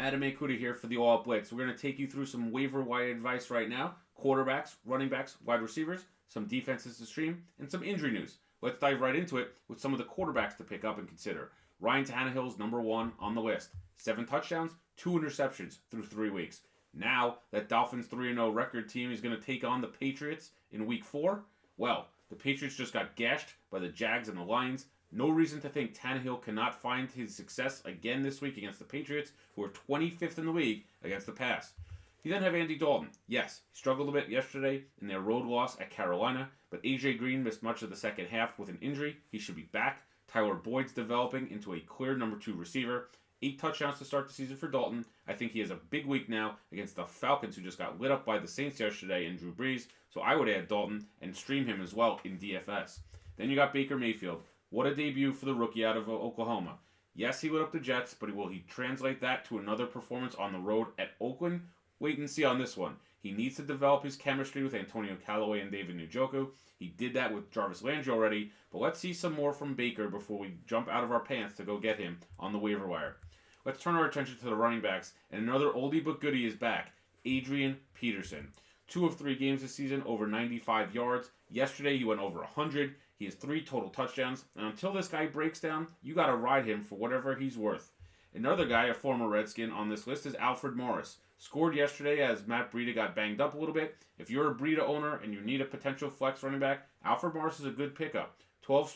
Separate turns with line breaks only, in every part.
Adam A. Kuda here for the All Out Blitz. We're going to take you through some waiver wire advice right now. Quarterbacks, running backs, wide receivers, some defenses to stream, and some injury news. Let's dive right into it with some of the quarterbacks to pick up and consider. Ryan Tannehill's number one on the list. 7 touchdowns, 2 interceptions through 3 weeks. Now that Dolphins 3-0 record team is going to take on the Patriots in week 4. Well, the Patriots just got gashed by the Jags and the Lions. No reason to think Tannehill cannot find his success again this week against the Patriots, who are 25th in the league against the pass. You then have Andy Dalton. Yes, he struggled a bit yesterday in their road loss at Carolina, but A.J. Green missed much of the second half with an injury. He should be back. Tyler Boyd's developing into a clear number 2 receiver. 8 touchdowns to start the season for Dalton. I think he has a big week now against the Falcons, who just got lit up by the Saints yesterday and Drew Brees. So I would add Dalton and stream him as well in DFS. Then you got Baker Mayfield. What a debut for the rookie out of Oklahoma. Yes, he lit up the Jets, but will he translate that to another performance on the road at Oakland? Wait and see on this one. He needs to develop his chemistry with Antonio Callaway and David Njoku. He did that with Jarvis Landry already, but let's see some more from Baker before we jump out of our pants to go get him on the waiver wire. Let's turn our attention to the running backs, and another oldie but goodie is back, Adrian Peterson. 2 of 3 games this season, over 95 yards. Yesterday, he went over 100. He has 3 total touchdowns, and until this guy breaks down, you got to ride him for whatever he's worth. Another guy, a former Redskin on this list, is Alfred Morris. Scored yesterday as Matt Breida got banged up a little bit. If you're a Breida owner and you need a potential flex running back, Alfred Morris is a good pickup. 12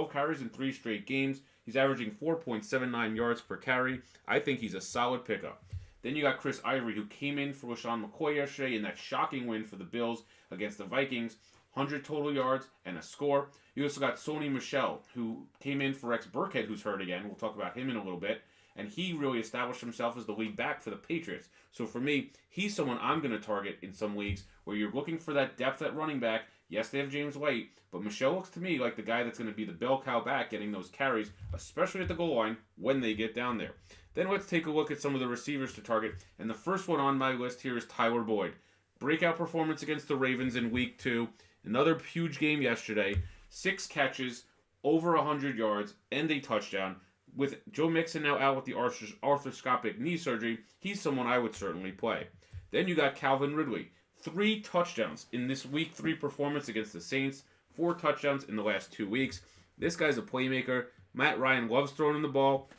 carries in 3 straight games. He's averaging 4.79 yards per carry. I think he's a solid pickup. Then you got Chris Ivory, who came in for LaShawn McCoy yesterday in that shocking win for the Bills against the Vikings. 100 total yards and a score. You also got Sony Michel, who came in for Rex Burkhead, who's hurt again. We'll talk about him in a little bit. And he really established himself as the lead back for the Patriots. So for me, he's someone I'm going to target in some leagues where you're looking for that depth at running back. Yes, they have James White, but Michel looks to me like the guy that's going to be the bell cow back getting those carries, especially at the goal line when they get down there. Then let's take a look at some of the receivers to target. And the first one on my list here is Tyler Boyd. Breakout performance against the Ravens in week 2. Another huge game yesterday. 6 catches, over 100 yards, and a touchdown. With Joe Mixon now out with the arthroscopic knee surgery, he's someone I would certainly play. Then you got Calvin Ridley. 3 touchdowns in this week 3 performance against the Saints. 4 touchdowns in the last 2 weeks. This guy's a playmaker. Matt Ryan loves throwing the ball.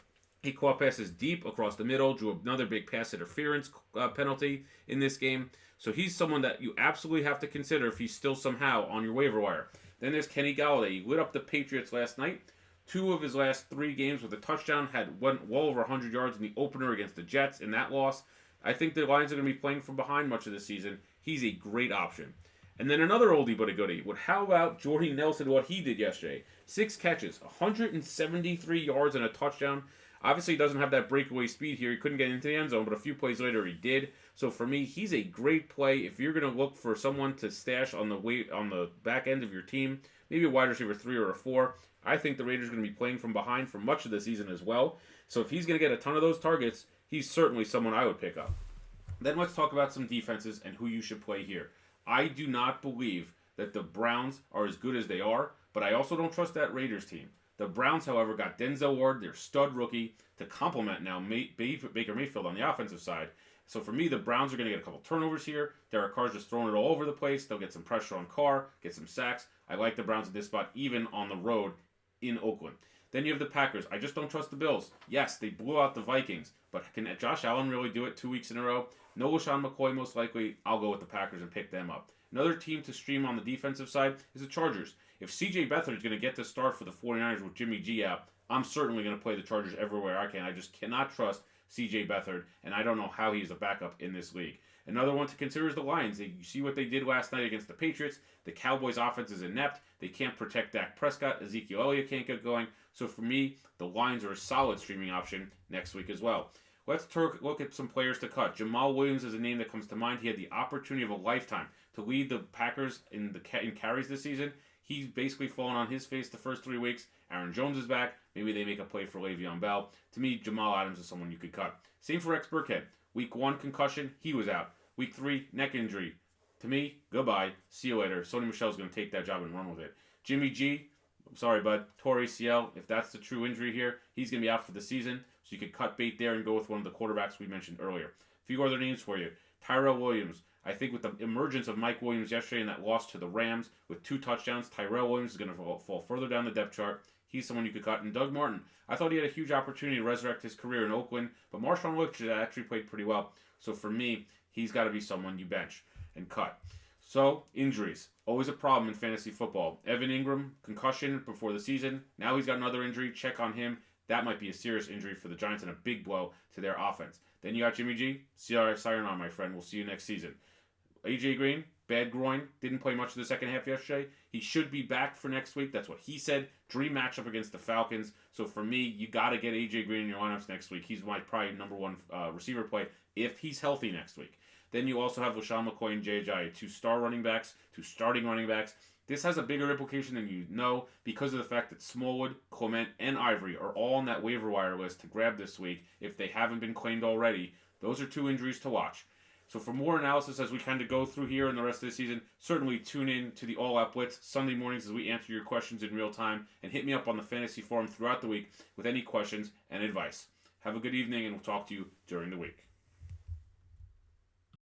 He caught passes deep across the middle, drew another big pass interference penalty in this game. So he's someone that you absolutely have to consider if he's still somehow on your waiver wire. Then there's Kenny Galladay. He lit up the Patriots last night. 2 of his last 3 games with a touchdown, went well over 100 yards in the opener against the Jets in that loss. I think the Lions are going to be playing from behind much of the season. He's a great option. And then another oldie but a goodie. How about Jordy Nelson, what he did yesterday? 6 catches, 173 yards and a touchdown. Obviously, he doesn't have that breakaway speed here. He couldn't get into the end zone, but a few plays later he did. So for me, he's a great play if you're going to look for someone to stash on the back end of your team. Maybe a wide receiver 3 or a 4. I think the Raiders are going to be playing from behind for much of the season as well. So if he's going to get a ton of those targets, he's certainly someone I would pick up. Then let's talk about some defenses and who you should play here. I do not believe that the Browns are as good as they are, but I also don't trust that Raiders team. The Browns, however, got Denzel Ward, their stud rookie, to complement now Baker Mayfield on the offensive side. So for me, the Browns are going to get a couple turnovers here. Derek Carr's just throwing it all over the place. They'll get some pressure on Carr, get some sacks. I like the Browns at this spot, even on the road in Oakland. Then you have the Packers. I just don't trust the Bills. Yes, they blew out the Vikings, but can Josh Allen really do it 2 weeks in a row? No LaShawn McCoy, most likely. I'll go with the Packers and pick them up. Another team to stream on the defensive side is the Chargers. If C.J. Beathard is going to get the start for the 49ers with Jimmy G out, I'm certainly going to play the Chargers everywhere I can. I just cannot trust C.J. Beathard, and I don't know how he's a backup in this league. Another one to consider is the Lions. You see what they did last night against the Patriots. The Cowboys' offense is inept. They can't protect Dak Prescott. Ezekiel Elliott can't get going. So for me, the Lions are a solid streaming option next week as well. Let's look at some players to cut. Jamal Williams is a name that comes to mind. He had the opportunity of a lifetime to lead the Packers in carries this season. He's basically fallen on his face the first 3 weeks. Aaron Jones is back. Maybe they make a play for Le'Veon Bell. To me, Jamal Adams is someone you could cut. Same for Rex Burkhead. Week 1 concussion, he was out. Week 3 neck injury. To me, goodbye. See you later. Sony Michel's going to take that job and run with it. Jimmy G, I'm sorry, bud. Torrey ACL, if that's the true injury here, he's going to be out for the season. So you could cut bait there and go with one of the quarterbacks we mentioned earlier. A few other names for you. Tyrell Williams. I think with the emergence of Mike Williams yesterday and that loss to the Rams with 2 touchdowns, Tyrell Williams is going to fall further down the depth chart. He's someone you could cut. And Doug Martin, I thought he had a huge opportunity to resurrect his career in Oakland, but Marshawn Lynch actually played pretty well. So for me, he's got to be someone you bench and cut. So, injuries. Always a problem in fantasy football. Evan Ingram, concussion before the season. Now he's got another injury. Check on him. That might be a serious injury for the Giants and a big blow to their offense. Then you got Jimmy G. Sayonara, my friend. We'll see you next season. AJ Green, bad groin. Didn't play much of the second half yesterday. He should be back for next week. That's what he said. Dream matchup against the Falcons. So for me, you got to get AJ Green in your lineups next week. He's my probably number one receiver play if he's healthy next week. Then you also have LaShawn McCoy and Jay Ajayi, 2 star running backs, 2 starting running backs. This has a bigger implication than you know because of the fact that Smallwood, Clement, and Ivory are all on that waiver wire list to grab this week if they haven't been claimed already. Those are 2 injuries to watch. So for more analysis as we kind of go through here in the rest of the season, certainly tune in to the All Out Blitz Sunday mornings as we answer your questions in real time, and hit me up on the Fantasy Forum throughout the week with any questions and advice. Have a good evening, and we'll talk to you during the week.